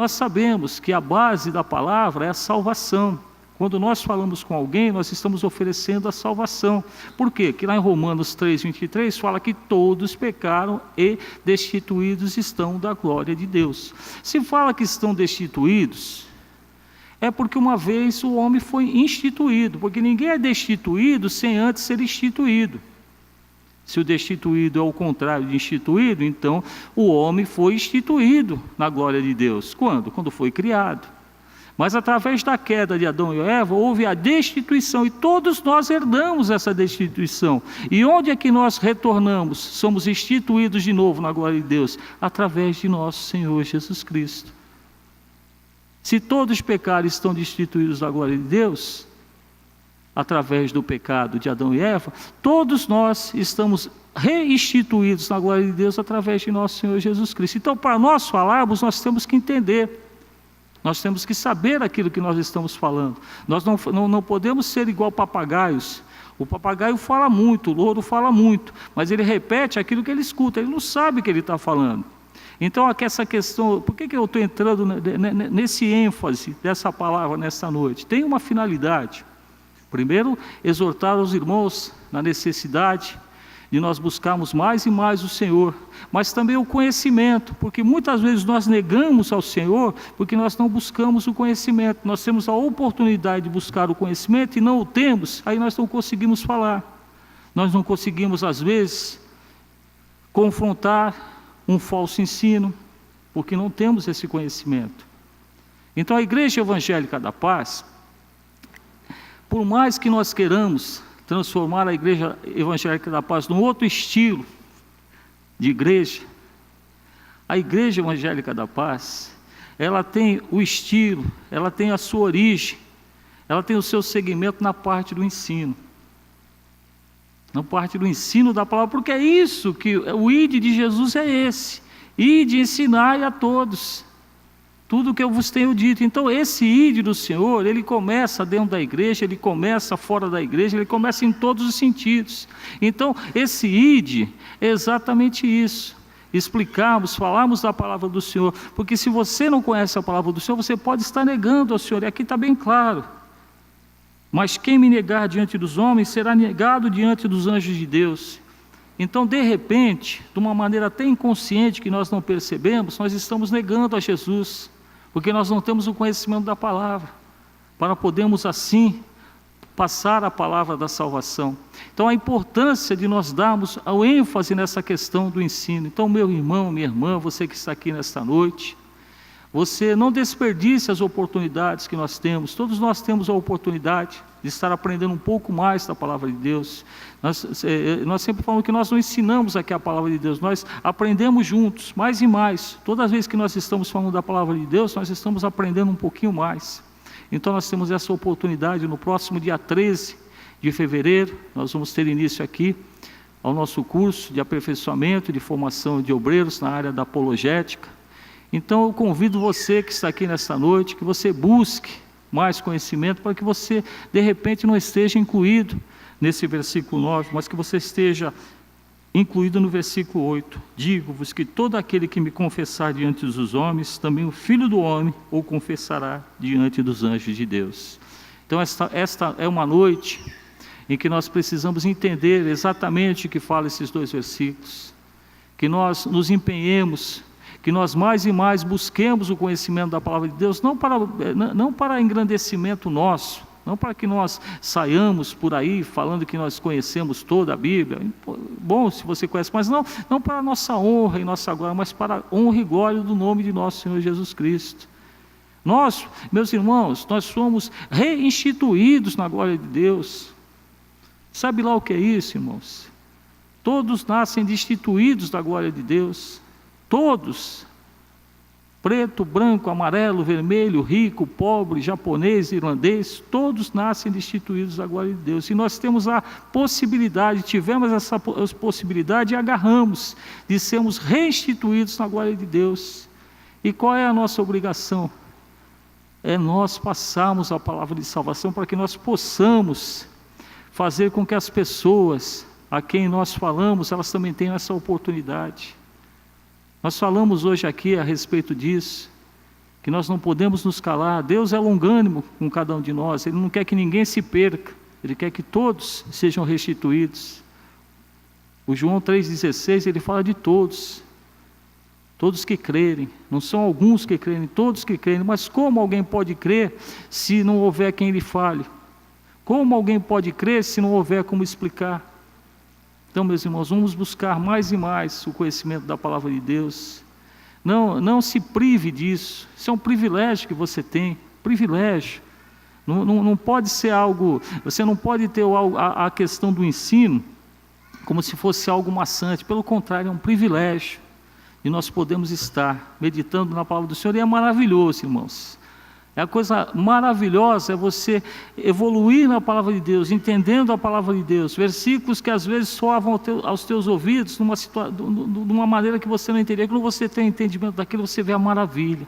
Nós sabemos que a base da palavra é a salvação. Quando nós falamos com alguém, nós estamos oferecendo a salvação. Por quê? Que lá em Romanos 3:23 fala que todos pecaram e destituídos estão da glória de Deus. Se fala que estão destituídos, é porque uma vez o homem foi instituído, porque ninguém é destituído sem antes ser instituído. Se o destituído é o contrário de instituído, então o homem foi instituído na glória de Deus. Quando? Quando foi criado. Mas através da queda de Adão e Eva, houve a destituição, e todos nós herdamos essa destituição. E onde é que nós retornamos? Somos instituídos de novo na glória de Deus? Através de nosso Senhor Jesus Cristo. Se todos os pecados estão destituídos da glória de Deus, através do pecado de Adão e Eva, todos nós estamos reinstituídos na glória de Deus através de nosso Senhor Jesus Cristo. Então, para nós falarmos, nós temos que entender. Nós temos que saber aquilo que nós estamos falando. Nós não podemos ser igual papagaios. O papagaio fala muito, o louro fala muito, mas ele repete aquilo que ele escuta, ele não sabe o que ele está falando. Então, aqui essa questão, por que eu estou entrando nesse ênfase dessa palavra nessa noite? Tem uma finalidade. Primeiro, exortar os irmãos na necessidade de nós buscarmos mais e mais o Senhor, mas também o conhecimento, porque muitas vezes nós negamos ao Senhor porque nós não buscamos o conhecimento. Nós temos a oportunidade de buscar o conhecimento e não o temos, aí nós não conseguimos falar. Nós não conseguimos, às vezes, confrontar um falso ensino, porque não temos esse conhecimento. Então, a Igreja Evangélica da Paz, por mais que nós queiramos transformar a Igreja Evangélica da Paz num outro estilo de igreja, a Igreja Evangélica da Paz, ela tem o estilo, ela tem a sua origem, ela tem o seu segmento na parte do ensino. Na parte do ensino da palavra, porque é isso que o ide de Jesus é esse, ide ensinai a todos tudo o que eu vos tenho dito. Então esse ide do Senhor, ele começa dentro da igreja, ele começa fora da igreja, ele começa em todos os sentidos. Então esse ide é exatamente isso, explicarmos, falarmos da palavra do Senhor, porque se você não conhece a palavra do Senhor, você pode estar negando ao Senhor, e aqui está bem claro: mas quem me negar diante dos homens, será negado diante dos anjos de Deus. Então, de repente, de uma maneira até inconsciente que nós não percebemos, nós estamos negando a Jesus, porque nós não temos o conhecimento da palavra, para podermos assim passar a palavra da salvação. Então, a importância de nós darmos o ênfase nessa questão do ensino. Então, meu irmão, minha irmã, você que está aqui nesta noite, você não desperdice as oportunidades que nós temos. Todos nós temos a oportunidade de estar aprendendo um pouco mais da palavra de Deus. Nós sempre falamos que nós não ensinamos aqui a palavra de Deus, nós aprendemos juntos, mais e mais. Todas as vezes que nós estamos falando da palavra de Deus, nós estamos aprendendo um pouquinho mais. Então nós temos essa oportunidade no próximo dia 13 de fevereiro, nós vamos ter início aqui ao nosso curso de aperfeiçoamento e de formação de obreiros na área da apologética. Então eu convido você que está aqui nesta noite, que você busque mais conhecimento, para que você de repente não esteja incluído nesse versículo 9, mas que você esteja incluído no versículo 8. Digo-vos que todo aquele que me confessar diante dos homens, também o Filho do Homem o confessará diante dos anjos de Deus. Então esta é uma noite em que nós precisamos entender exatamente o que fala esses dois versículos, que nós nos empenhemos, que nós mais e mais busquemos o conhecimento da palavra de Deus, não para engrandecimento nosso, não para que nós saiamos por aí falando que nós conhecemos toda a Bíblia. Bom, se você conhece, mas não para a nossa honra e nossa glória, mas para a honra e glória do nome de nosso Senhor Jesus Cristo. Nós, meus irmãos, nós somos reinstituídos na glória de Deus. Sabe lá o que é isso, irmãos? Todos nascem destituídos da glória de Deus. Todos, preto, branco, amarelo, vermelho, rico, pobre, japonês, irlandês, todos nascem destituídos da glória de Deus. E nós temos a possibilidade, tivemos essa possibilidade e agarramos de sermos restituídos na glória de Deus. E qual é a nossa obrigação? É nós passarmos a palavra de salvação para que nós possamos fazer com que as pessoas a quem nós falamos, elas também tenham essa oportunidade. Nós falamos hoje aqui a respeito disso, que nós não podemos nos calar. Deus é longânimo com cada um de nós, Ele não quer que ninguém se perca, Ele quer que todos sejam restituídos. O João 3,16, ele fala de todos que crerem, não são alguns que crerem, todos que crerem. Mas como alguém pode crer se não houver quem lhe fale? Como alguém pode crer se não houver como explicar? Então, meus irmãos, vamos buscar mais e mais o conhecimento da palavra de Deus. Não se prive disso, isso é um privilégio que você tem, privilégio. Não pode ser algo, você não pode ter a questão do ensino como se fosse algo maçante, pelo contrário, é um privilégio. E nós podemos estar meditando na palavra do Senhor, e é maravilhoso, irmãos. É a coisa maravilhosa, é você evoluir na palavra de Deus, entendendo a palavra de Deus, versículos que às vezes soavam aos teus ouvidos, de uma maneira que você não entendia. Quando você tem entendimento daquilo, você vê a maravilha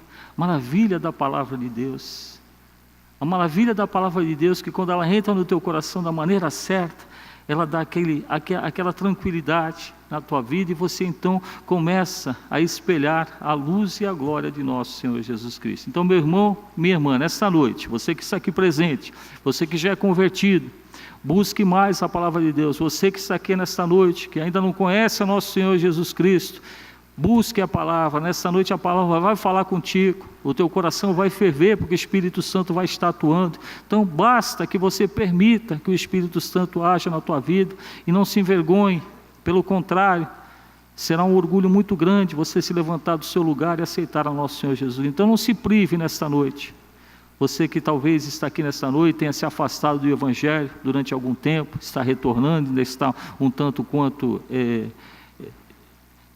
da palavra de Deus. A maravilha da palavra de Deus, que quando ela entra no teu coração da maneira certa, ela dá aquela tranquilidade na tua vida, e você então começa a espelhar a luz e a glória de nosso Senhor Jesus Cristo. Então, meu irmão, minha irmã, nesta noite, você que está aqui presente, você que já é convertido, busque mais a palavra de Deus. Você que está aqui nesta noite, que ainda não conhece a nosso Senhor Jesus Cristo, busque a palavra. Nesta noite a palavra vai falar contigo, o teu coração vai ferver, porque o Espírito Santo vai estar atuando. Então basta que você permita que o Espírito Santo haja na tua vida, e não se envergonhe. Pelo contrário, será um orgulho muito grande você se levantar do seu lugar e aceitar ao nosso Senhor Jesus. Então não se prive nesta noite. Você que talvez está aqui nesta noite, tenha se afastado do Evangelho durante algum tempo, está retornando, ainda está um tanto quanto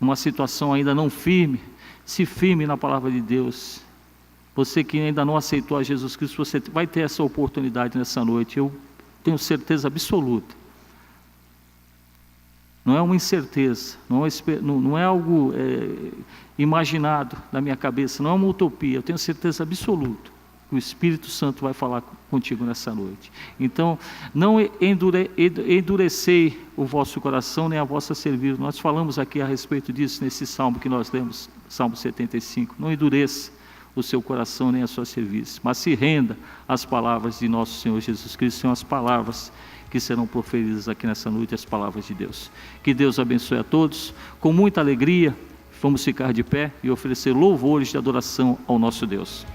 numa situação ainda não firme, se firme na palavra de Deus. Você que ainda não aceitou a Jesus Cristo, você vai ter essa oportunidade nessa noite, eu tenho certeza absoluta. Não é uma incerteza, não é algo imaginado na minha cabeça, não é uma utopia, eu tenho certeza absoluta que o Espírito Santo vai falar contigo nessa noite. Então, não endurecei o vosso coração, nem a vossa cerviz. Nós falamos aqui a respeito disso nesse salmo que nós lemos, Salmo 75. Não endureça o seu coração, nem a sua cerviz, mas se renda às palavras de nosso Senhor Jesus Cristo. São as palavras que serão proferidas aqui nessa noite, as palavras de Deus. Que Deus abençoe a todos. Com muita alegria, vamos ficar de pé e oferecer louvores de adoração ao nosso Deus.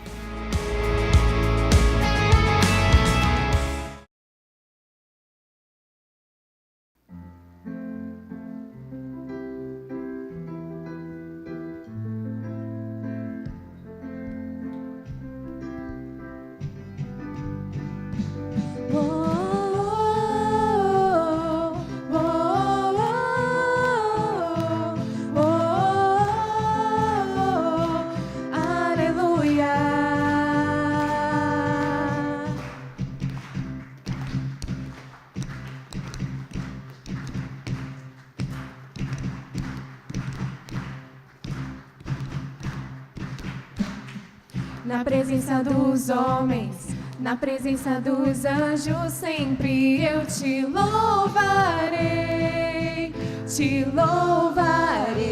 Na presença dos homens, na presença dos anjos, sempre eu te louvarei, te louvarei.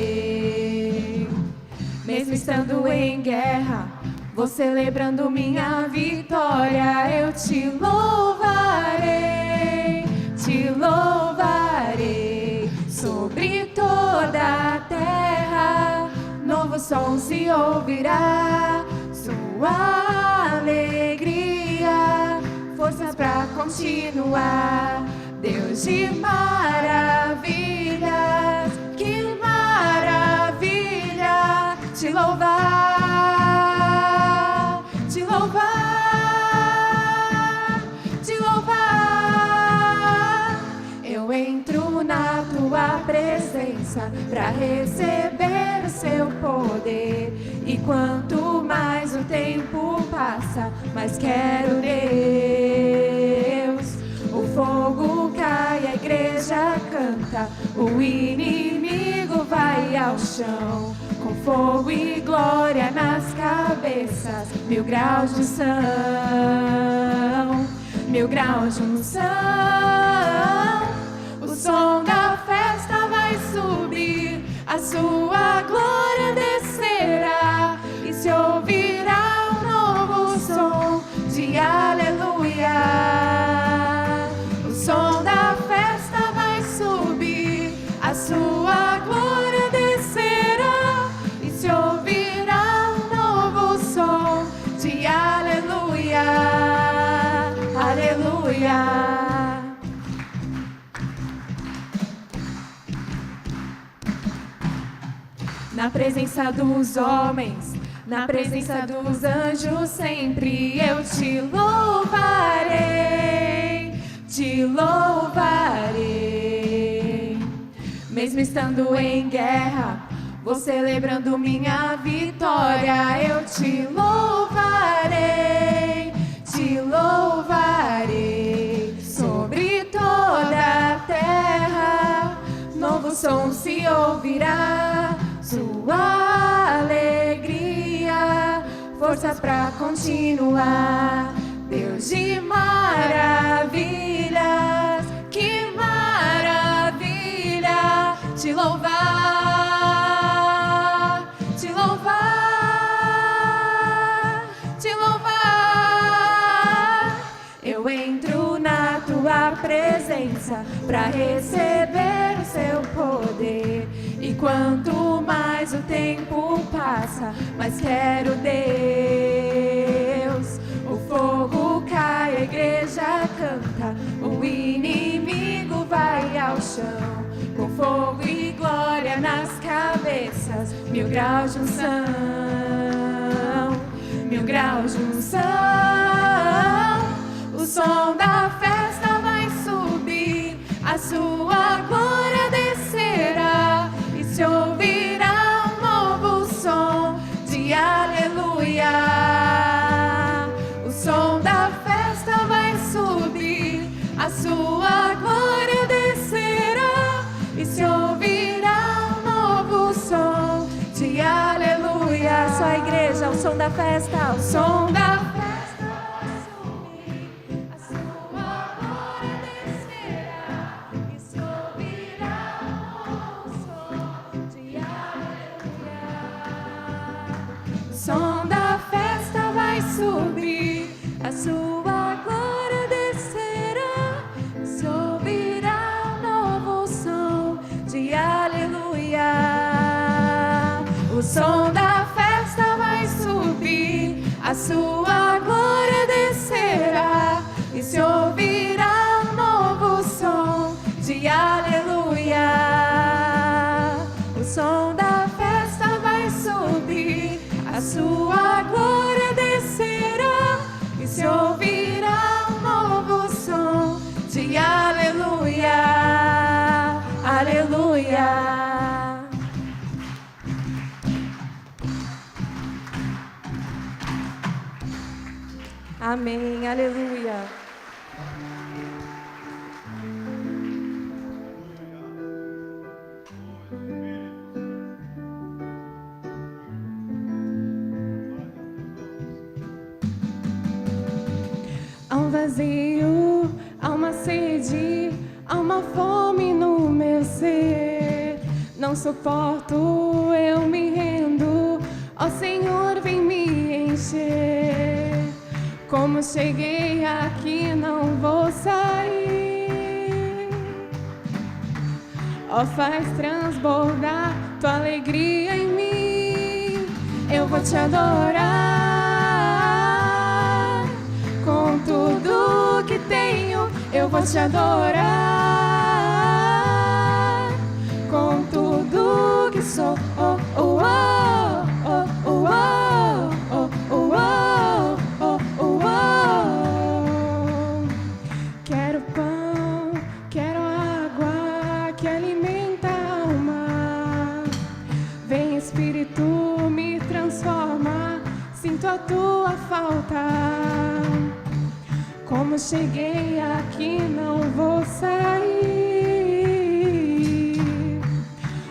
Mesmo estando em guerra, vou celebrando minha vitória, eu te louvarei, te louvarei. Sobre toda a terra, novo som se ouvirá. Sua alegria, forças pra continuar. Deus de maravilhas, que maravilha te louvar, te louvar, te louvar. Eu entro na tua presença pra receber o seu poder. E quanto mais o tempo passa, mais quero Deus. O fogo cai, a igreja canta, o inimigo vai ao chão. Com fogo e glória nas cabeças, 1000 graus de unção, 1000 graus de unção. O som da festa vai subir, a sua glória descerá, e se ouvirá na presença dos homens, na presença dos anjos, sempre eu te louvarei, te louvarei. Mesmo estando em guerra, vou celebrando minha vitória, eu te louvarei, te louvarei. Sobre toda a terra, novo som se ouvirá, sua alegria, forças pra continuar. Deus de maravilhas, que maravilha, te louvar, te louvar, te louvar. Eu entro na tua presença pra receber o seu poder. E quanto mais o tempo passa, mais quero Deus. O fogo cai, a igreja canta, o inimigo vai ao chão. Com fogo e glória nas cabeças, 1000 graus de unção, 1000 graus de unção. O som da festa vai subir, a sua glória descerá, e se ouvirá um novo som de aleluia. O som da festa vai subir, a sua glória descerá, e se ouvirá um novo som de aleluia. Só a igreja, o som da festa, o som da festa. O som da festa vai subir, a sua glória descerá, se ouvirá um novo som de aleluia. O som da festa vai subir, a sua glória descerá, e se ouvirá um novo som de aleluia. O som da festa vai subir, a sua glória descerá, e se ouvirá um novo som de aleluia, aleluia. Amém, aleluia. Há um vazio, há uma sede, há uma fome no meu ser. Não suporto, eu me rendo, ó Senhor, vem me encher. Como cheguei aqui, não vou sair. Ó, faz transbordar tua alegria em mim. Eu vou te adorar com tudo que tenho. Eu vou te adorar com tudo que sou. Oh, oh, oh, oh, oh, oh, oh, oh, oh, oh, oh. Quero pão, quero água que alimenta a alma. Vem Espírito, me transforma, sinto a tua falta. Como cheguei aqui, não vou sair.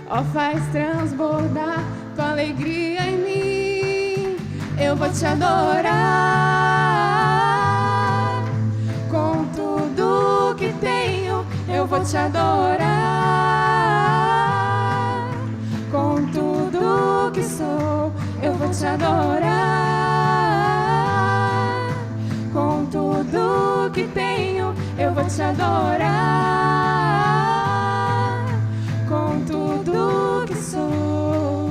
Ó, faz transbordar tua alegria em mim. Eu vou te adorar com tudo que tenho. Eu vou te adorar com tudo que sou. Eu vou te adorar com tudo que tenho. Eu vou te adorar com tudo que sou.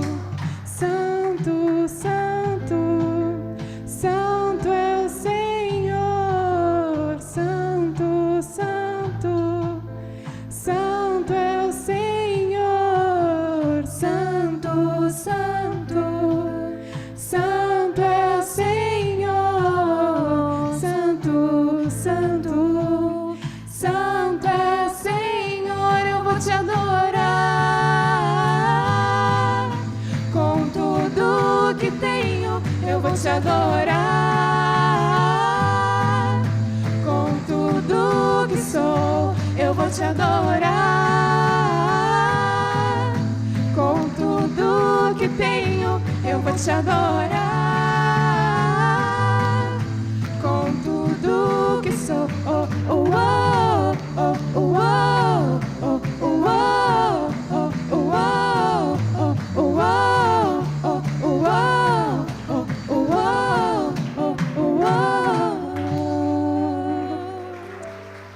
Santo, santo, santo é o Senhor. Santo, santo, santo é o Senhor. Santo, santo. te adorar. Com tudo que tenho, eu vou te adorar. Com tudo que sou, eu vou te adorar. Com tudo que tenho, eu vou te adorar. Com tudo que sou, oh, oh, oh, oh, oh, oh, oh, oh, oh,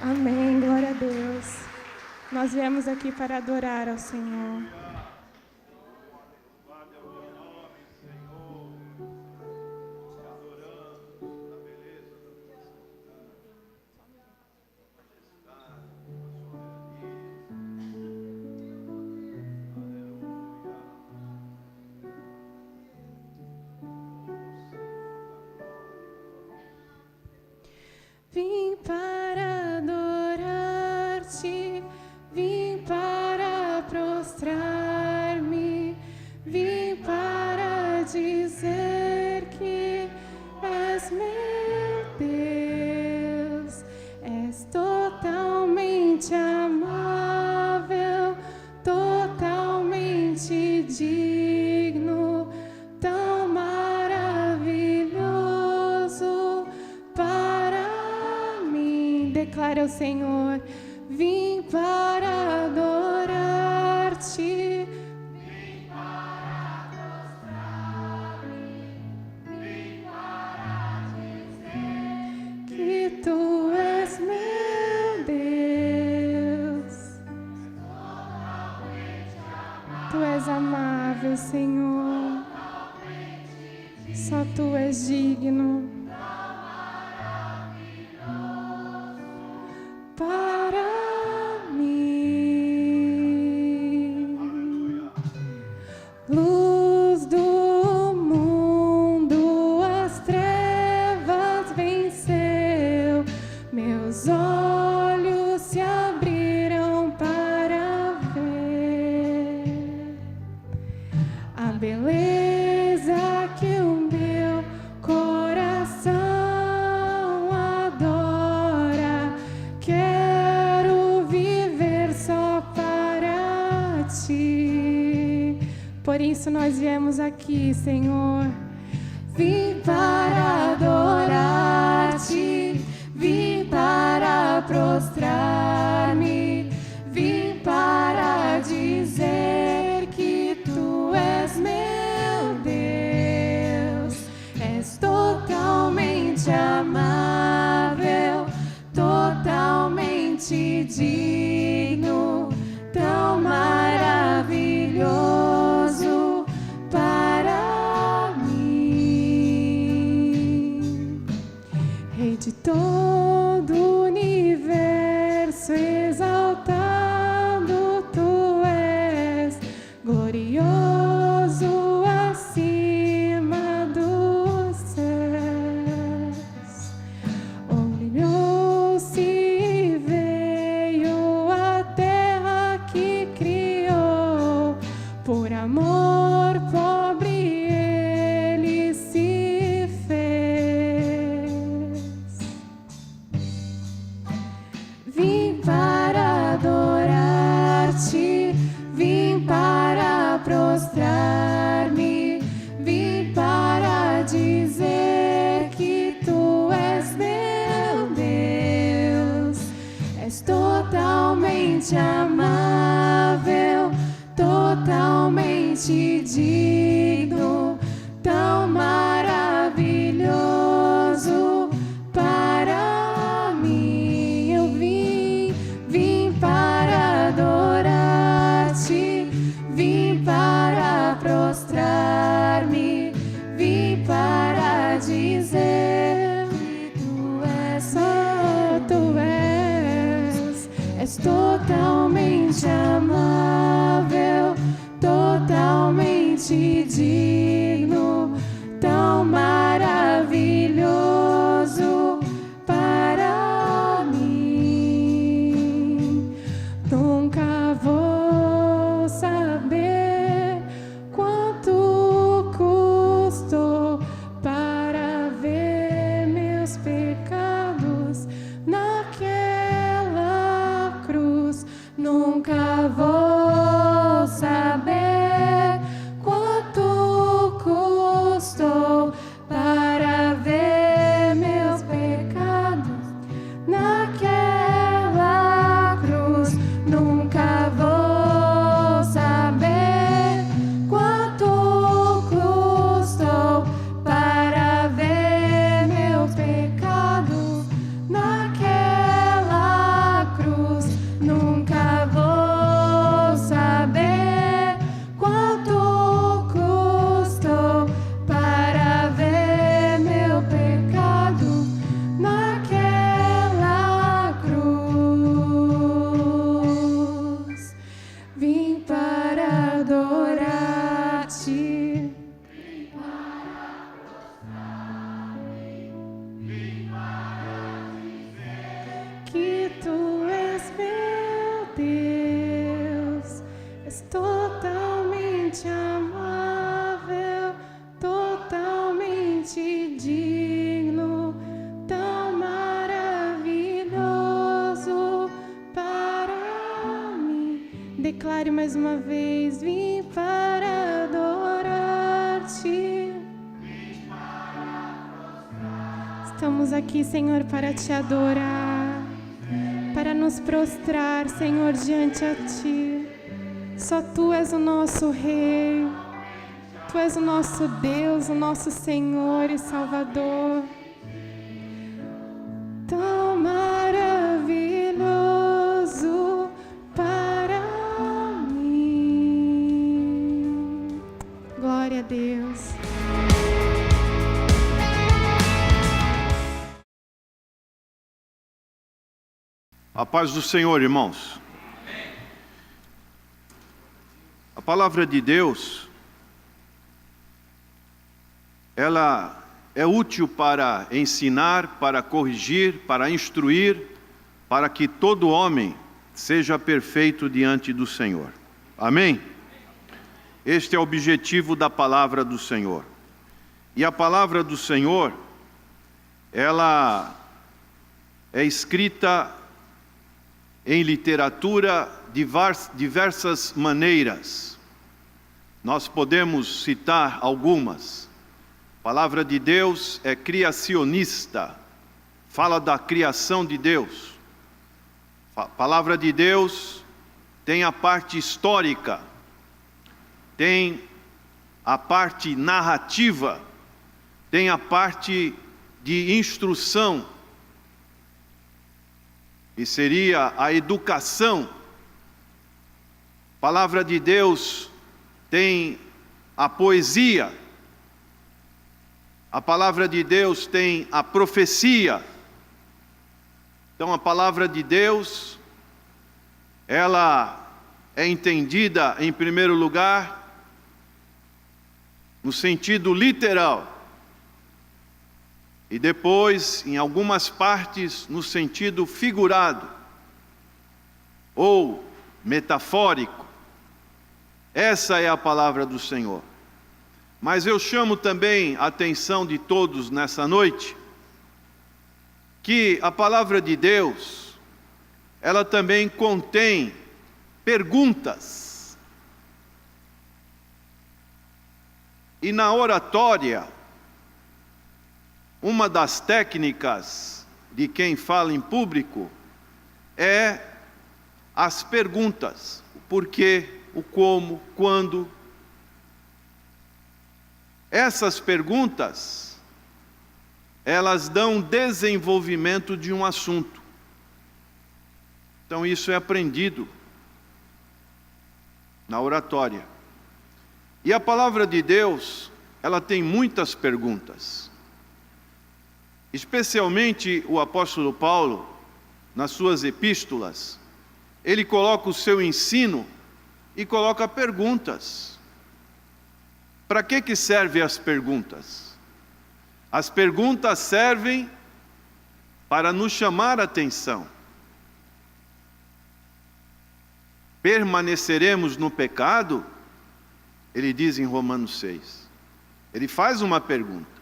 amém, glória a Deus. Nós viemos aqui para adorar ao Senhor. Vim para adorar-te, vim para prostrar-me, vim para dizer que és meu Deus, és totalmente amável, totalmente digno, tão maravilhoso para mim. Declara ao Senhor: vim para adorar-te, vim para prostrar-me, vim para dizer que tu és meu Deus, tu és amável, Senhor, só tu és digno. Para mim, luz do mundo, as trevas venceu, meus olhos se abriram para ver a beleza que o meu coração adora. Quero viver só para ti. Por isso nós viemos aqui, Senhor. Vim para adorar-te, vim para prostrar-me, vim para dizer que tu és meu Deus, és totalmente amável, totalmente digno, tão maravilhoso para mim. Rei de todo o universo, exaltado tu és, glorioso acima dos céus. Humilhou-se e veio à terra que criou, por amor pobre ele se fez. Vim para adorar-te, vim para prostrar-me, vim para dizer que tu és meu Deus, és totalmente amável, totalmente digno, tão maravilhoso para mim. Eu vim para adorar-te, vim para prostrar-me, vim para dizer que tu és, só tu és totalmente amável, totalmente digno, tão maravilhoso para mim. Nunca vou nunca vou saber quanto custou para ver meus pecados naquela cruz. Nunca vou saber quanto custou para ver meus pecados naquela cruz. Nunca vou saber quanto custou para ver meu pecado naquela cruz. Vim para adorar-te. Que tu és meu Deus, és totalmente amável, totalmente digno, tão maravilhoso para mim. Declare mais uma vez: vim para adorar-te. Estamos aqui, Senhor, para te adorar, para nos prostrar, Senhor, diante a Ti. Só Tu és o nosso Rei, Tu és o nosso Deus, o nosso Senhor e Salvador. Tão maravilhoso para mim. Glória a Deus. A paz do Senhor, irmãos. A palavra de Deus, ela é útil para ensinar, para corrigir, para instruir, para que todo homem seja perfeito diante do Senhor. Amém? Este é o objetivo da palavra do Senhor. E a palavra do Senhor, ela é escrita em literatura de diversas maneiras. Nós podemos citar algumas. A palavra de Deus é criacionista, fala da criação de Deus. A palavra de Deus tem a parte histórica, tem a parte narrativa, tem a parte de instrução, e seria a educação. A palavra de Deus tem a poesia, a palavra de Deus tem a profecia. Então a palavra de Deus, ela é entendida em primeiro lugar no sentido literal, e depois, em algumas partes, no sentido figurado ou metafórico. Essa é a palavra do Senhor. Mas eu chamo também a atenção de todos nessa noite, que a palavra de Deus, ela também contém perguntas. E na oratória, uma das técnicas de quem fala em público é as perguntas: o porquê, o como, quando. Essas perguntas, elas dão desenvolvimento de um assunto. Então isso é aprendido na oratória. E a palavra de Deus, ela tem muitas perguntas. Especialmente o apóstolo Paulo, nas suas epístolas, ele coloca o seu ensino e coloca perguntas. Para que servem as perguntas? As perguntas servem para nos chamar a atenção. Permaneceremos no pecado? Ele diz em Romanos 6. Ele faz uma pergunta.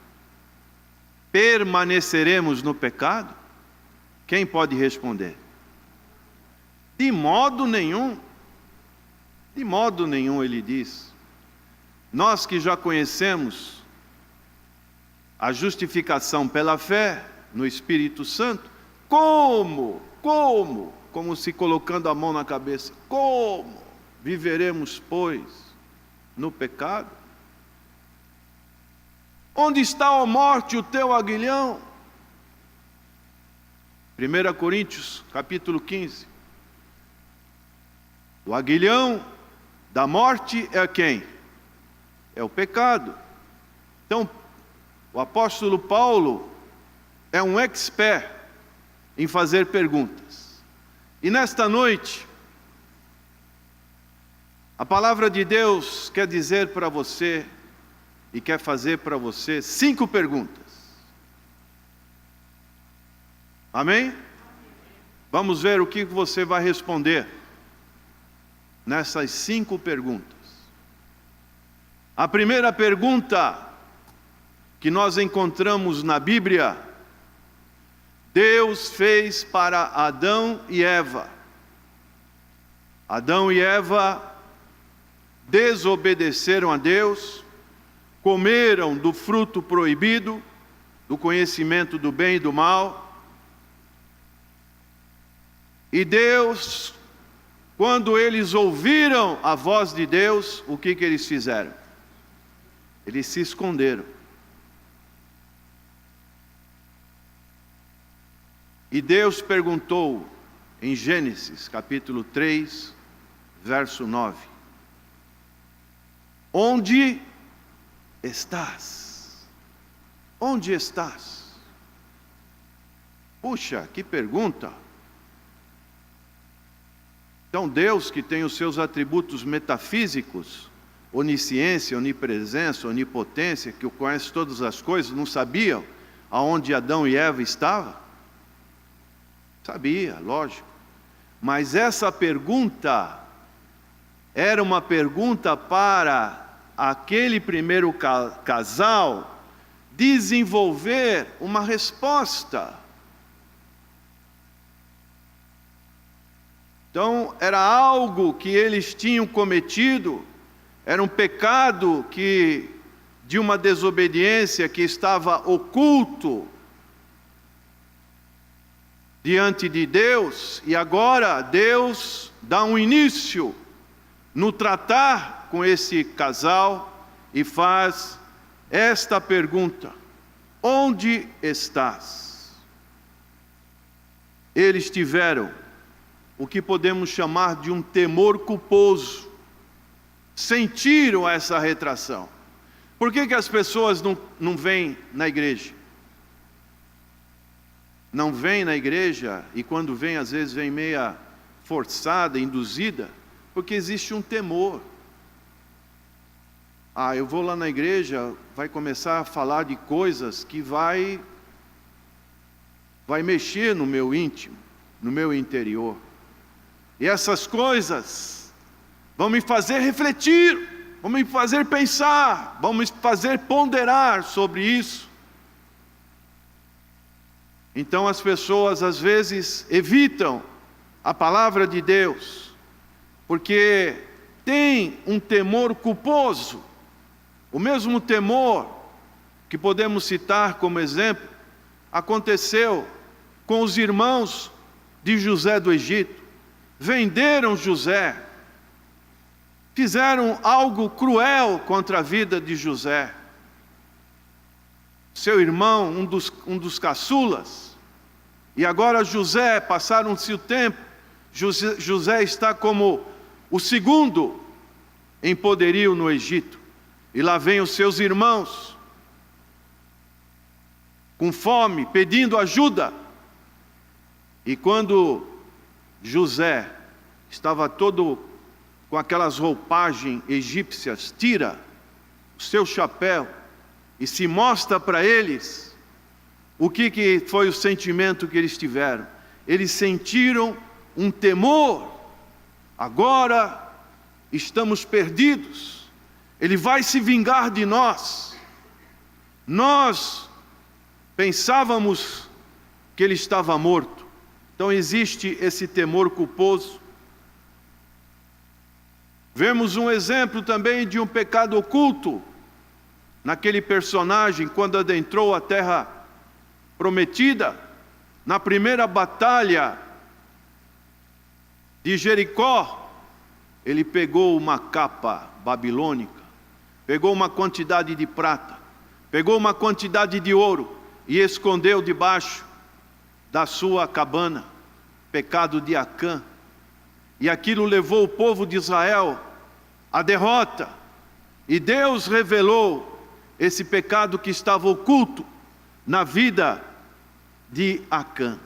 Permaneceremos no pecado? Quem pode responder? De modo nenhum. De modo nenhum, ele diz. Nós que já conhecemos a justificação pela fé no Espírito Santo, como se colocando a mão na cabeça, como viveremos, pois, no pecado? Onde está, ó morte, o teu aguilhão? 1 Coríntios, capítulo 15. O aguilhão da morte é quem? É o pecado. Então, o apóstolo Paulo é um expert em fazer perguntas. E nesta noite, a palavra de Deus quer dizer para você e quer fazer para você 5 perguntas. Amém? Vamos ver o que você vai responder nessas 5 perguntas. A primeira pergunta que nós encontramos na Bíblia: Deus fez para Adão e Eva. Adão e Eva desobedeceram a Deus, comeram do fruto proibido, do conhecimento do bem e do mal. E Deus, quando eles ouviram a voz de Deus, o que eles fizeram? Eles se esconderam. E Deus perguntou em Gênesis, capítulo 3, verso 9: onde estás? Onde estás? Puxa, que pergunta! Então Deus, que tem os seus atributos metafísicos, onisciência, onipresença, onipotência, que conhece todas as coisas, não sabia aonde Adão e Eva estavam? Sabia, lógico. Mas essa pergunta era uma pergunta para aquele primeiro casal desenvolver uma resposta. Então, era algo que eles tinham cometido, era um pecado de uma desobediência que estava oculto diante de Deus, e agora Deus dá um início no tratar com esse casal e faz esta pergunta: onde estás? Eles tiveram o que podemos chamar de um temor culposo, sentiram essa retração. Por que as pessoas não vêm na igreja? Não vem na igreja, e quando vem, às vezes vem meia forçada, induzida, porque existe um temor. Eu vou lá na igreja, vai começar a falar de coisas que vai mexer no meu íntimo, no meu interior. E essas coisas vão me fazer refletir, vão me fazer pensar, vão me fazer ponderar sobre isso. Então as pessoas às vezes evitam a palavra de Deus, porque tem um temor culposo. O mesmo temor que podemos citar como exemplo, aconteceu com os irmãos de José do Egito. Venderam José, fizeram algo cruel contra a vida de José. Seu irmão, um dos caçulas, e agora José, passaram-se o tempo, José está como o segundo em poderio no Egito, e lá vem os seus irmãos, com fome, pedindo ajuda, e quando José estava todo com aquelas roupagens egípcias, tira o seu chapéu, e se mostra para eles, o que foi o sentimento que eles tiveram? Eles sentiram um temor. Agora estamos perdidos. Ele vai se vingar de nós. Nós pensávamos que ele estava morto. Então existe esse temor culposo. Vemos um exemplo também de um pecado oculto naquele personagem quando adentrou a terra prometida, na primeira batalha de Jericó. Ele pegou uma capa babilônica, pegou uma quantidade de prata, pegou uma quantidade de ouro e escondeu debaixo da sua cabana. Pecado de Acã. E aquilo levou o povo de Israel à derrota. E Deus revelou esse pecado que estava oculto na vida de Acã.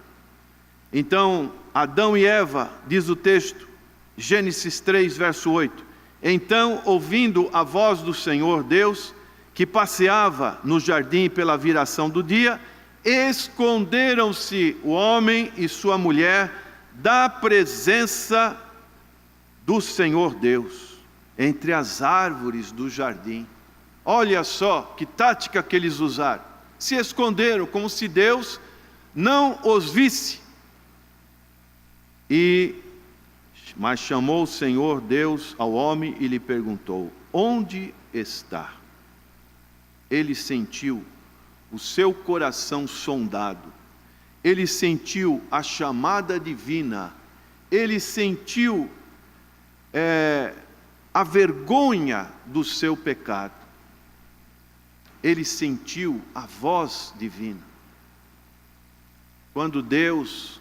Então, Adão e Eva, diz o texto, Gênesis 3, verso 8. Então, ouvindo a voz do Senhor Deus, que passeava no jardim pela viração do dia, esconderam-se o homem e sua mulher da presença do Senhor Deus, entre as árvores do jardim. Olha só que tática que eles usaram. Se esconderam como se Deus não os visse. Mas chamou o Senhor Deus ao homem e lhe perguntou: onde está? Ele sentiu o seu coração sondado, ele sentiu a chamada divina, ele sentiu a vergonha do seu pecado, ele sentiu a voz divina. Quando Deus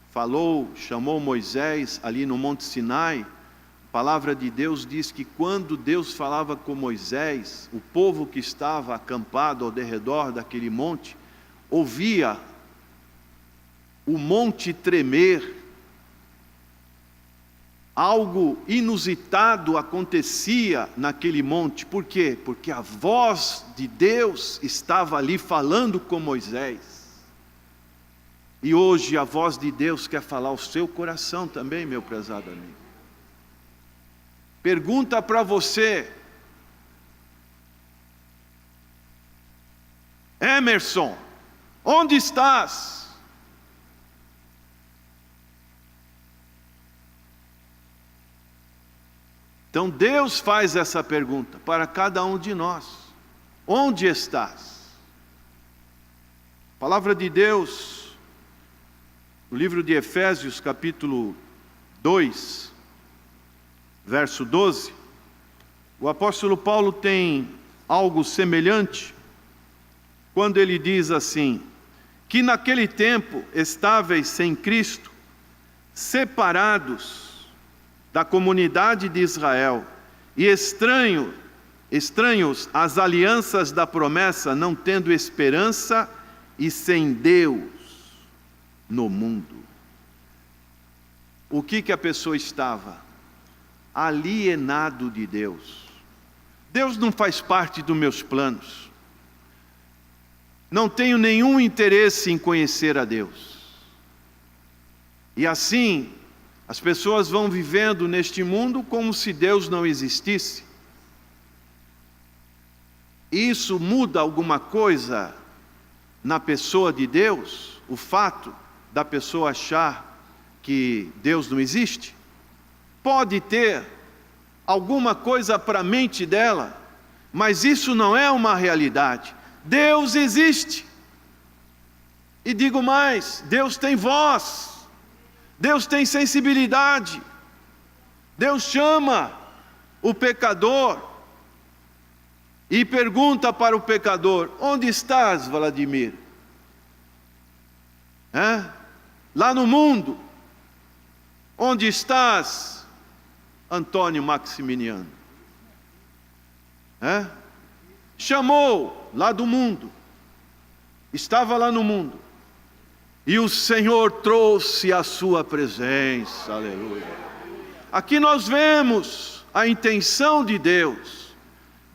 falou, chamou Moisés ali no Monte Sinai, a palavra de Deus diz que quando Deus falava com Moisés, o povo que estava acampado ao derredor daquele monte, ouvia o monte tremer. Algo inusitado acontecia naquele monte. Por quê? Porque a voz de Deus estava ali falando com Moisés. E hoje a voz de Deus quer falar ao seu coração também, meu prezado amigo. Pergunta para você: Emerson, onde estás? Então Deus faz essa pergunta para cada um de nós: onde estás? A palavra de Deus, no livro de Efésios, capítulo 2, verso 12, o apóstolo Paulo tem algo semelhante, quando ele diz assim: que naquele tempo estáveis sem Cristo, separados da comunidade de Israel e estranhos às alianças da promessa, não tendo esperança e sem Deus no mundo. O que a pessoa estava? Alienado de Deus. Deus não faz parte dos meus planos. Não tenho nenhum interesse em conhecer a Deus. E assim, as pessoas vão vivendo neste mundo como se Deus não existisse. Isso muda alguma coisa na pessoa de Deus? O fato da pessoa achar que Deus não existe? Pode ter alguma coisa para a mente dela, mas isso não é uma realidade. Deus existe. E digo mais, Deus tem voz. Deus tem sensibilidade. Deus chama o pecador e pergunta para o pecador: onde estás, Vladimir? Lá no mundo. Onde estás, Antônio Maximiliano? Chamou lá do mundo. Estava lá no mundo. E o Senhor trouxe a sua presença, aleluia. Aqui nós vemos a intenção de Deus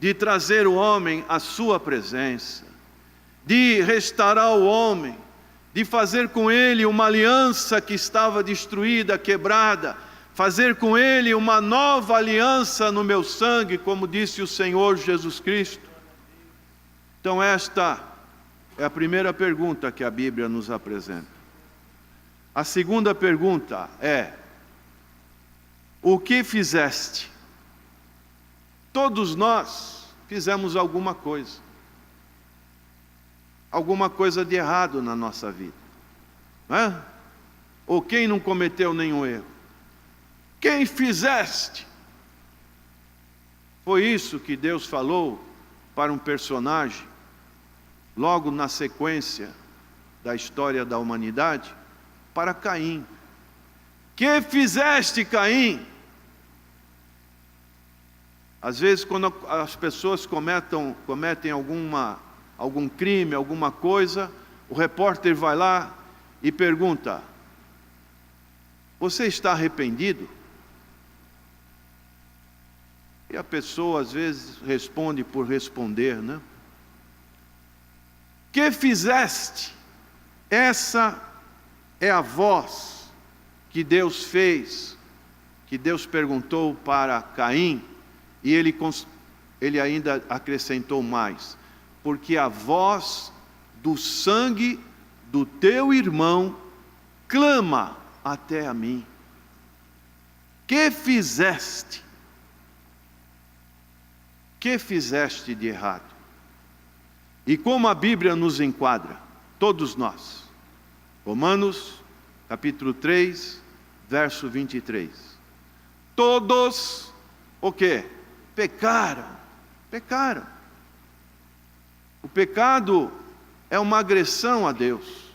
de trazer o homem à sua presença, de restaurar o homem, de fazer com ele uma aliança que estava destruída, quebrada, fazer com ele uma nova aliança no meu sangue, como disse o Senhor Jesus Cristo. Então esta é a primeira pergunta que a Bíblia nos apresenta. A segunda pergunta é: o que fizeste Todos nós fizemos alguma coisa de errado na nossa vida, não é? Ou quem não cometeu nenhum erro? Quem fizeste? Foi isso que Deus falou para um personagem, logo na sequência da história da humanidade, para Caim. Que fizeste, Caim? Às vezes, quando as pessoas cometem algum crime, alguma coisa, o repórter vai lá e pergunta: você está arrependido? E a pessoa às vezes responde por responder, né? Que fizeste? Essa é a voz que Deus fez, que Deus perguntou para Caim, e ele ainda acrescentou mais: porque a voz do sangue do teu irmão clama até a mim. Que fizeste? Que fizeste de errado? E como a Bíblia nos enquadra, todos nós. Romanos, capítulo 3, verso 23. Todos, o quê? Pecaram. Pecaram. O pecado é uma agressão a Deus.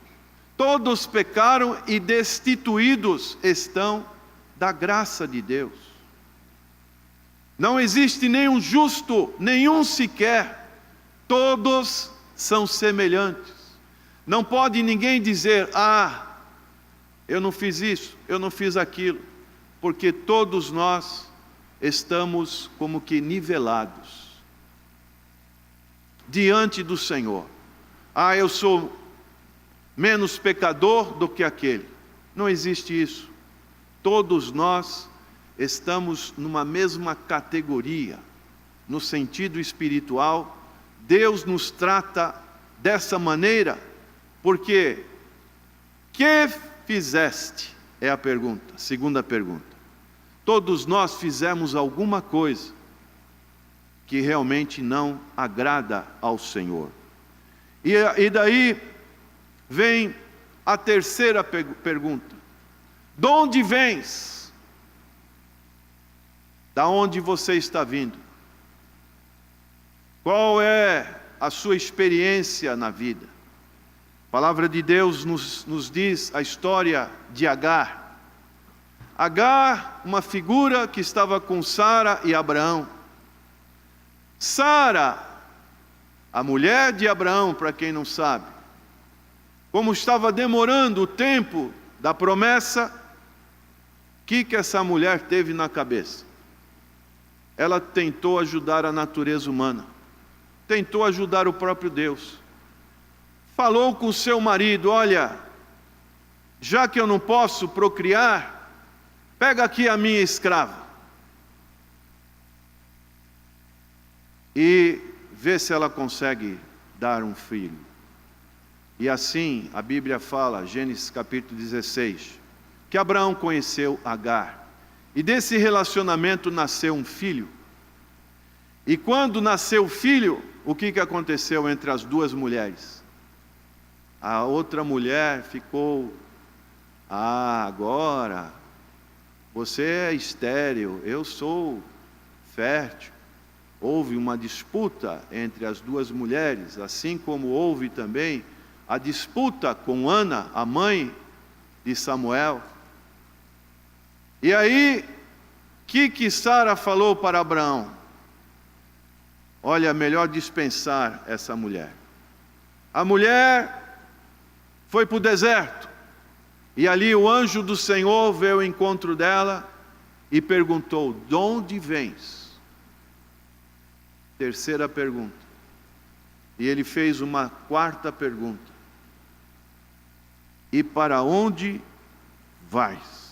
Todos pecaram e destituídos estão da graça de Deus. Não existe nenhum justo, nenhum sequer. Todos são semelhantes. Não pode ninguém dizer: ah, eu não fiz isso, eu não fiz aquilo, porque todos nós estamos como que nivelados diante do Senhor. Ah, eu sou menos pecador do que aquele. Não existe isso. Todos nós estamos numa mesma categoria, no sentido espiritual. Deus nos trata dessa maneira, porque que fizeste? É a pergunta, segunda pergunta. Todos nós fizemos alguma coisa que realmente não agrada ao Senhor. E daí vem a terceira pergunta: de onde vens? Da onde você está vindo? Qual é a sua experiência na vida? A palavra de Deus nos diz a história de Agar. Agar, uma figura que estava com Sara e Abraão. Sara, a mulher de Abraão, para quem não sabe. Como estava demorando o tempo da promessa, o que essa mulher teve na cabeça? Ela tentou ajudar a natureza humana, tentou ajudar o próprio Deus. Falou com seu marido: olha, já que eu não posso procriar, pega aqui a minha escrava e vê se ela consegue dar um filho. E assim a Bíblia fala, Gênesis capítulo 16, que Abraão conheceu Agar. E desse relacionamento nasceu um filho. E quando nasceu o filho, o que aconteceu entre as duas mulheres? A outra mulher ficou: ah, agora você é estéril, eu sou fértil. Houve uma disputa entre as duas mulheres, assim como houve também a disputa com Ana, a mãe de Samuel. E aí, o que Sara falou para Abraão? Olha, melhor dispensar essa mulher. A mulher foi para o deserto, e ali o anjo do Senhor veio ao encontro dela e perguntou: de onde vens? Terceira pergunta. E ele fez uma quarta pergunta: e para onde vais?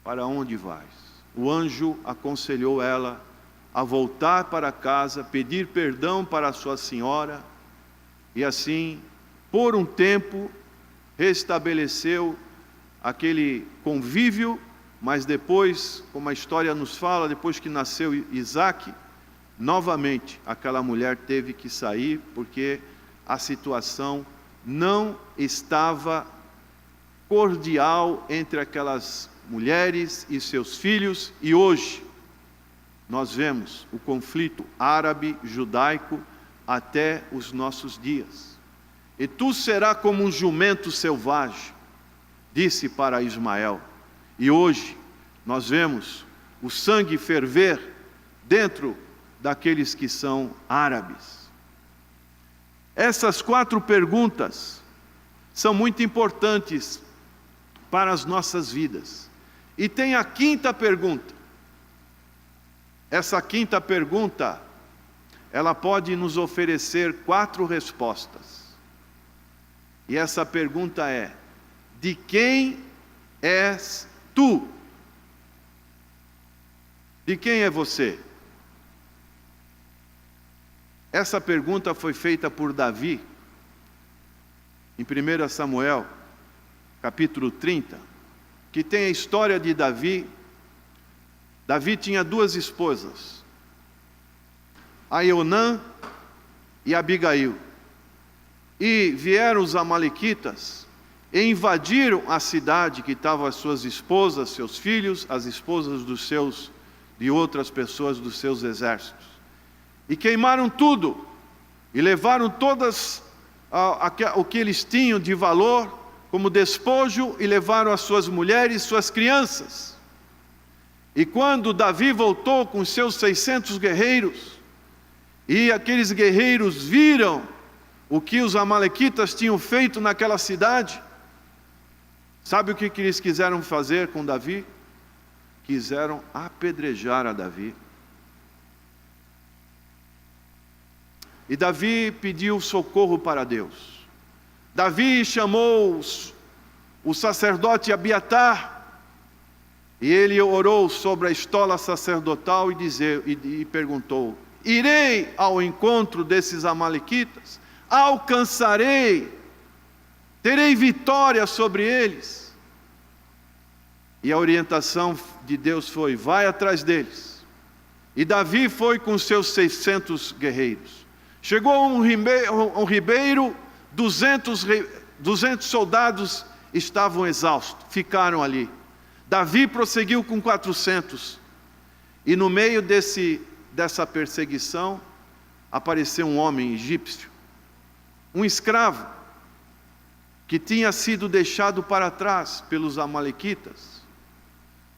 Para onde vais? O anjo aconselhou ela a voltar para casa, pedir perdão para a sua senhora, e assim, por um tempo, restabeleceu aquele convívio, mas depois, como a história nos fala, depois que nasceu Isaac, novamente aquela mulher teve que sair, porque a situação não estava cordial entre aquelas mulheres e seus filhos, e hoje nós vemos o conflito árabe-judaico até os nossos dias. E tu serás como um jumento selvagem, disse para Ismael. E hoje nós vemos o sangue ferver dentro daqueles que são árabes. Essas 4 perguntas são muito importantes para as nossas vidas. E tem a 5ª pergunta. Essa 5ª pergunta, ela pode nos oferecer 4 respostas. E essa pergunta é: de quem és tu? De quem é você? Essa pergunta foi feita por Davi, em 1 Samuel, capítulo 30, que tem a história de Davi. Davi tinha 2 esposas, Aionã e Abigail. E vieram os amalequitas e invadiram a cidade que estavam as suas esposas, seus filhos, as esposas de outras pessoas dos seus exércitos. E queimaram tudo, e levaram todas o que eles tinham de valor como despojo, e levaram as suas mulheres e suas crianças. E quando Davi voltou com seus 600 guerreiros, e aqueles guerreiros viram o que os amalequitas tinham feito naquela cidade, sabe o que eles quiseram fazer com Davi? Quiseram apedrejar a Davi. E Davi pediu socorro para Deus. Davi chamou o sacerdote Abiatar, e ele orou sobre a estola sacerdotal e perguntou: irei ao encontro desses amalequitas? Alcançarei? Terei vitória sobre eles? E a orientação de Deus foi: vai atrás deles. E Davi foi com seus 600 guerreiros. Chegou a um ribeiro, 200 soldados estavam exaustos, ficaram ali. Davi prosseguiu com 400. E no meio dessa perseguição, apareceu um homem egípcio, um escravo, que tinha sido deixado para trás pelos amalequitas,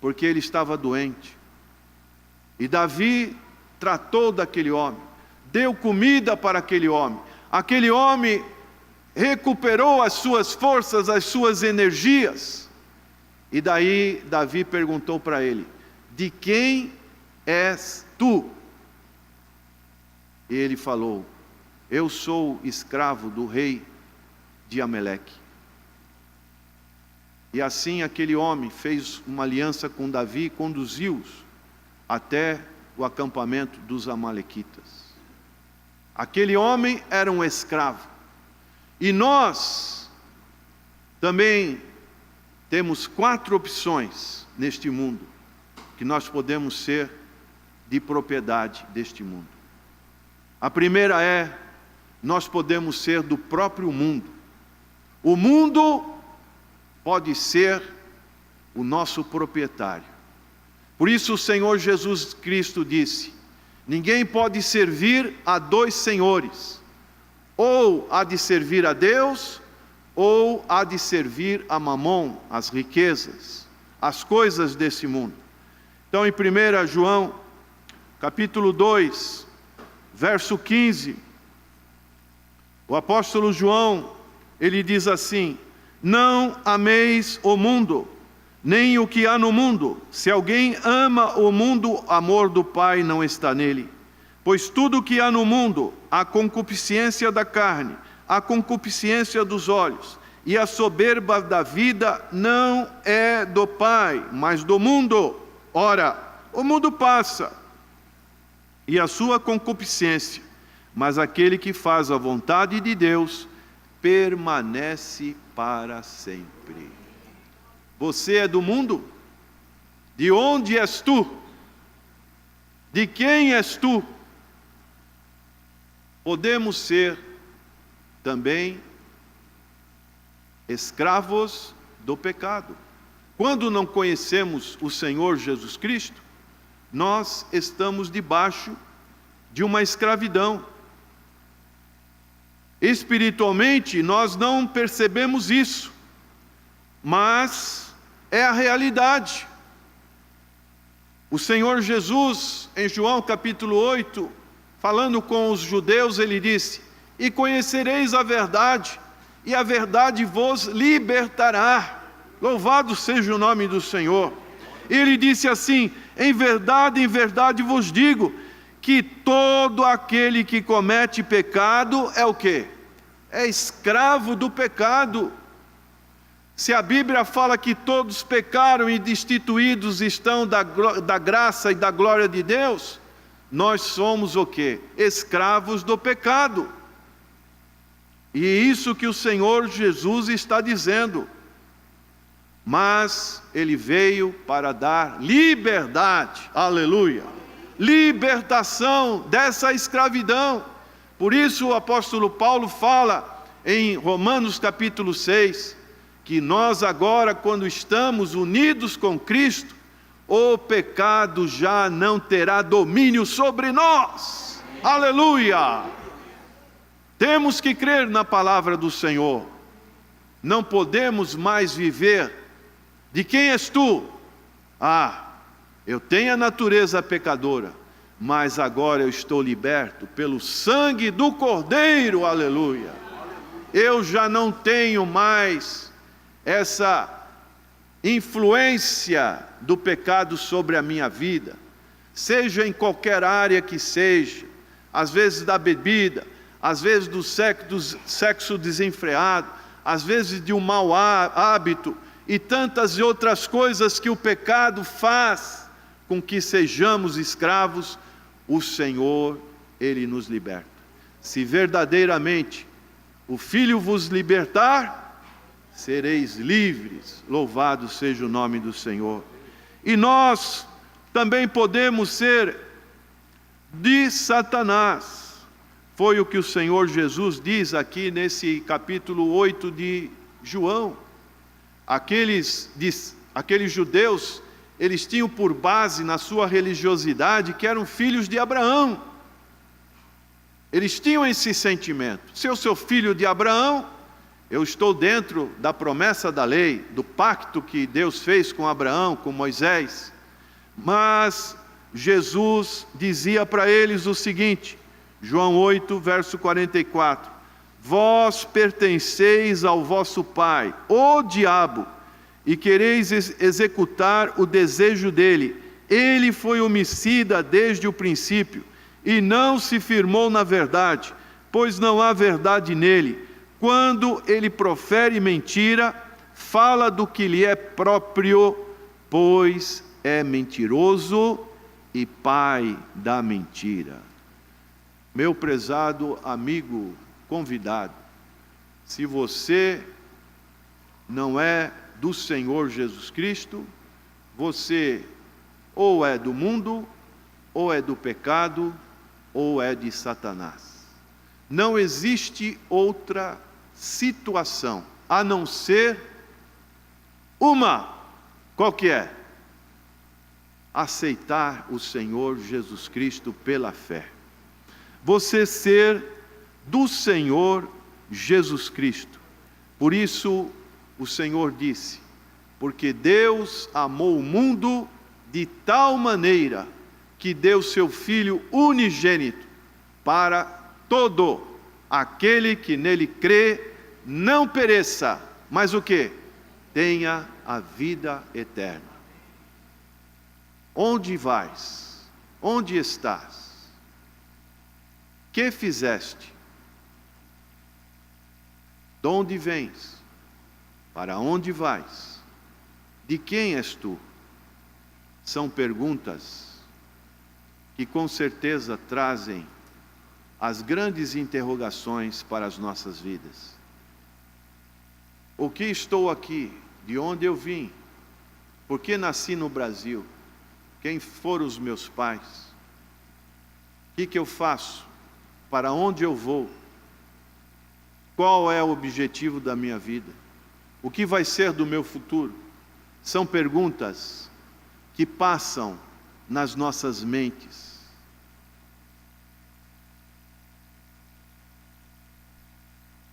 porque ele estava doente. E Davi tratou daquele homem, deu comida para aquele homem. Aquele homem recuperou as suas forças, as suas energias. E daí Davi perguntou para ele: de quem és tu? E ele falou: eu sou escravo do rei de Ameleque. E assim aquele homem fez uma aliança com Davi e conduziu-os até o acampamento dos amalequitas. Aquele homem era um escravo. E nós também temos 4 opções neste mundo que nós podemos ser de propriedade deste mundo. A primeira é: nós podemos ser do próprio mundo. O mundo pode ser o nosso proprietário. Por isso o Senhor Jesus Cristo disse: ninguém pode servir a 2 senhores, ou há de servir a Deus, ou há de servir a Mamon, as riquezas, as coisas desse mundo. Então em 1 João, capítulo 2, verso 15, o apóstolo João, ele diz assim: não ameis o mundo, nem o que há no mundo. Se alguém ama o mundo, o amor do Pai não está nele. Pois tudo o que há no mundo, a concupiscência da carne, a concupiscência dos olhos e a soberba da vida, não é do Pai, mas do mundo. Ora, o mundo passa, e a sua concupiscência, mas aquele que faz a vontade de Deus permanece para sempre. Você é do mundo? De onde és tu? De quem és tu? Podemos ser também escravos do pecado. Quando não conhecemos o Senhor Jesus Cristo, nós estamos debaixo de uma escravidão. Espiritualmente, nós não percebemos isso, mas é a realidade. O Senhor Jesus, em João capítulo 8, falando com os judeus, ele disse: e conhecereis a verdade, e a verdade vos libertará. Louvado seja o nome do Senhor. Ele disse assim: em verdade vos digo, que todo aquele que comete pecado é o quê? É escravo do pecado. Se a Bíblia fala que todos pecaram e destituídos estão da graça e da glória de Deus, nós somos o quê? Escravos do pecado. E é isso que o Senhor Jesus está dizendo. Mas Ele veio para dar liberdade, aleluia, libertação dessa escravidão. Por isso o apóstolo Paulo fala em Romanos capítulo 6, que nós agora, quando estamos unidos com Cristo, o pecado já não terá domínio sobre nós, aleluia. Temos que crer na palavra do Senhor, não podemos mais viver. De quem és tu? Eu tenho a natureza pecadora, mas agora eu estou liberto pelo sangue do Cordeiro, aleluia. Eu já não tenho mais essa influência do pecado sobre a minha vida, seja em qualquer área que seja, às vezes da bebida, às vezes do sexo desenfreado, às vezes de um mau hábito, e tantas outras coisas que o pecado faz com que sejamos escravos. O Senhor, Ele nos liberta. Se verdadeiramente o Filho vos libertar, sereis livres. Louvado seja o nome do Senhor. E nós também podemos ser de Satanás. Foi o que o Senhor Jesus diz aqui nesse capítulo 8 de João. Aqueles judeus, eles tinham por base na sua religiosidade que eram filhos de Abraão. Eles tinham esse sentimento: se eu sou filho de Abraão, eu estou dentro da promessa da lei, do pacto que Deus fez com Abraão, com Moisés. Mas Jesus dizia para eles o seguinte, João 8, verso 44, vós pertenceis ao vosso pai, o diabo, e quereis executar o desejo dele. Ele foi homicida desde o princípio, e não se firmou na verdade, pois não há verdade nele. Quando ele profere mentira, fala do que lhe é próprio, pois é mentiroso e pai da mentira. Meu prezado amigo convidado, se você não é do Senhor Jesus Cristo, você ou é do mundo, ou é do pecado, ou é de Satanás. Não existe outra situação, a não ser uma. Qual que é? Aceitar o Senhor Jesus Cristo pela fé. Você ser do Senhor Jesus Cristo. Por isso o Senhor disse: porque Deus amou o mundo de tal maneira que deu seu Filho unigênito, para todo aquele que nele crê não pereça, mas o quê? Tenha a vida eterna. Onde vais? Onde estás? Que fizeste? De onde vens? Para onde vais? De quem és tu? São perguntas que com certeza trazem as grandes interrogações para as nossas vidas. O que estou aqui? De onde eu vim? Por que nasci no Brasil? Quem foram os meus pais? O que eu faço? Para onde eu vou? Qual é o objetivo da minha vida? O que vai ser do meu futuro? São perguntas que passam nas nossas mentes.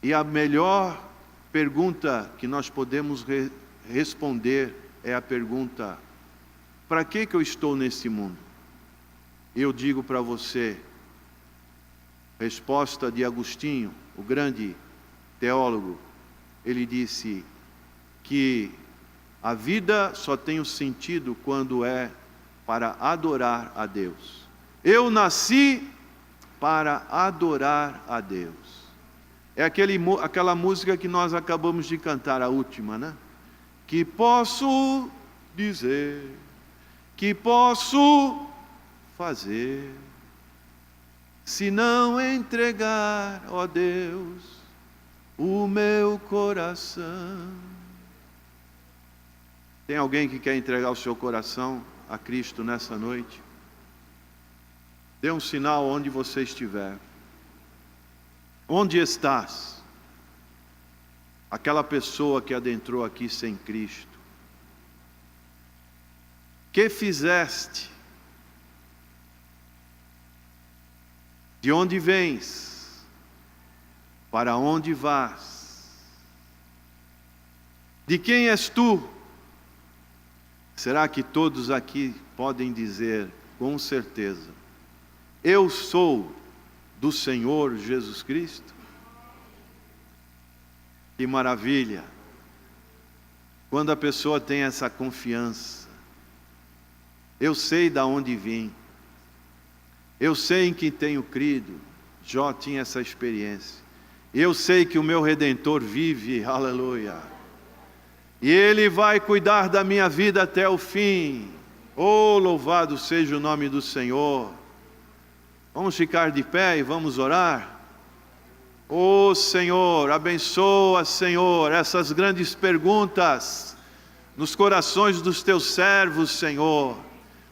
E a melhor pergunta que nós podemos responder é a pergunta: para que eu estou nesse mundo? Eu digo para você, resposta de Agostinho, o grande teólogo, ele disse que a vida só tem um sentido quando é para adorar a Deus. Eu nasci para adorar a Deus. É aquela música que nós acabamos de cantar, a última, né? Que posso dizer, que posso fazer, se não entregar, ó Deus, o meu coração. Tem alguém que quer entregar o seu coração a Cristo nessa noite? Dê um sinal onde você estiver. Onde estás? Aquela pessoa que adentrou aqui sem Cristo. Que fizeste? De onde vens? Para onde vas? De quem és tu? Será que todos aqui podem dizer com certeza: eu sou do Senhor Jesus Cristo? Que maravilha! Quando a pessoa tem essa confiança, eu sei de onde vim, eu sei em quem tenho crido. Jó tinha essa experiência. Eu sei que o meu Redentor vive, aleluia, e Ele vai cuidar da minha vida até o fim. Oh, louvado seja o nome do Senhor. Vamos ficar de pé e vamos orar. Oh Senhor, abençoa, Senhor, essas grandes perguntas nos corações dos teus servos, Senhor.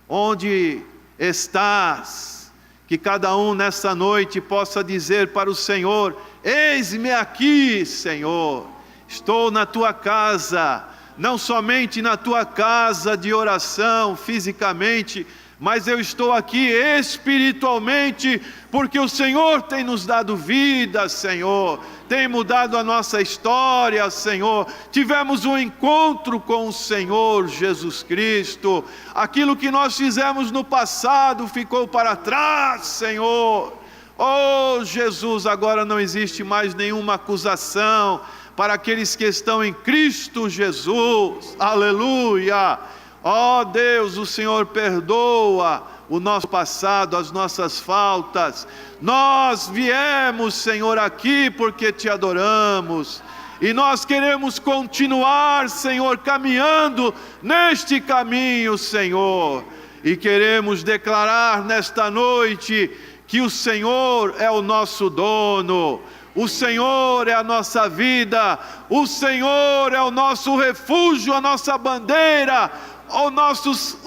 Onde estás? Que cada um nessa noite possa dizer para o Senhor: eis-me aqui, Senhor. Estou na tua casa, não somente na tua casa de oração fisicamente, mas eu estou aqui espiritualmente, porque o Senhor tem nos dado vida, Senhor, tem mudado a nossa história, Senhor. Tivemos um encontro com o Senhor Jesus Cristo. Aquilo que nós fizemos no passado ficou para trás, Senhor. Oh Jesus, agora não existe mais nenhuma acusação para aqueles que estão em Cristo Jesus, aleluia. Ó Deus, o Senhor perdoa o nosso passado, as nossas faltas. Nós viemos, Senhor, aqui porque te adoramos, e nós queremos continuar, Senhor, caminhando neste caminho, Senhor, e queremos declarar nesta noite que o Senhor é o nosso dono. O Senhor é a nossa vida, o Senhor é o nosso refúgio, a nossa bandeira,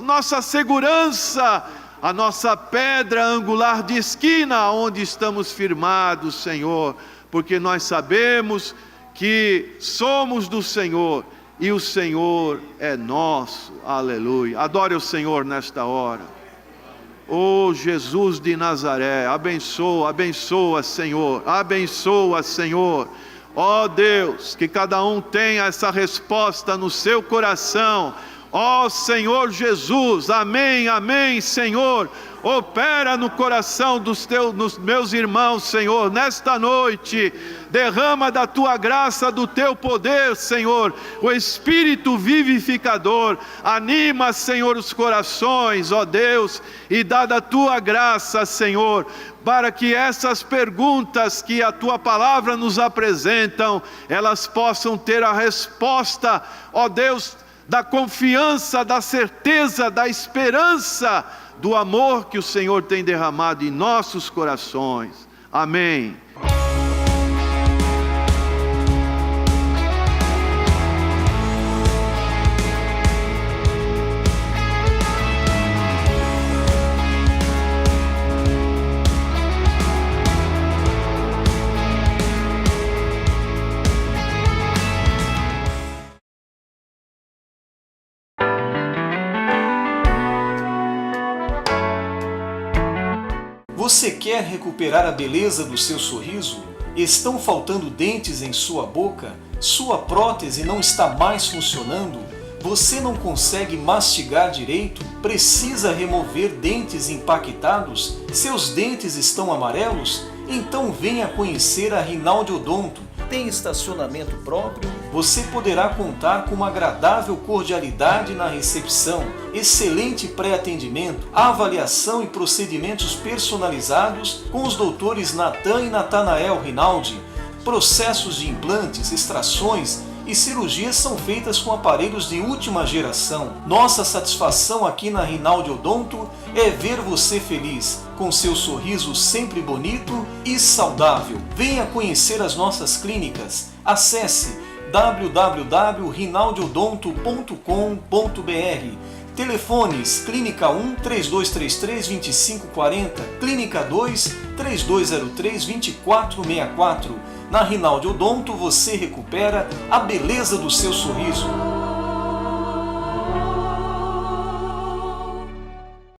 nossa segurança, a nossa pedra angular de esquina, onde estamos firmados, Senhor, porque nós sabemos que somos do Senhor e o Senhor é nosso, aleluia. Adore o Senhor nesta hora. Oh Jesus de Nazaré, abençoa, abençoa, Senhor, abençoa, Senhor. Ó Deus, que cada um tenha essa resposta no seu coração. Ó Senhor Jesus, amém, amém, Senhor. Opera no coração dos meus irmãos, Senhor, nesta noite. Derrama da tua graça, do teu poder, Senhor, o Espírito vivificador. Anima, Senhor, os corações, ó Deus, e dá da tua graça, Senhor, para que essas perguntas que a tua palavra nos apresentam, elas possam ter a resposta, ó Deus, da confiança, da certeza, da esperança, do amor que o Senhor tem derramado em nossos corações. Amém. Você quer recuperar a beleza do seu sorriso? Estão faltando dentes em sua boca? Sua prótese não está mais funcionando? Você não consegue mastigar direito? Precisa remover dentes impactados? Seus dentes estão amarelos? Então venha conhecer a Rinaldi Odonto. Tem estacionamento próprio? Você poderá contar com uma agradável cordialidade na recepção, excelente pré-atendimento, avaliação e procedimentos personalizados com os doutores Natan e Natanael Rinaldi. Processos de implantes, extrações e cirurgias são feitas com aparelhos de última geração. Nossa satisfação aqui na Rinaldi Odonto é ver você feliz, com seu sorriso sempre bonito e saudável. Venha conhecer as nossas clínicas. Acesse www.rinaldiodonto.com.br. Telefones: Clínica 1 3233 2540, Clínica 2 3203 2464. Na Rinaldi Odonto você recupera a beleza do seu sorriso.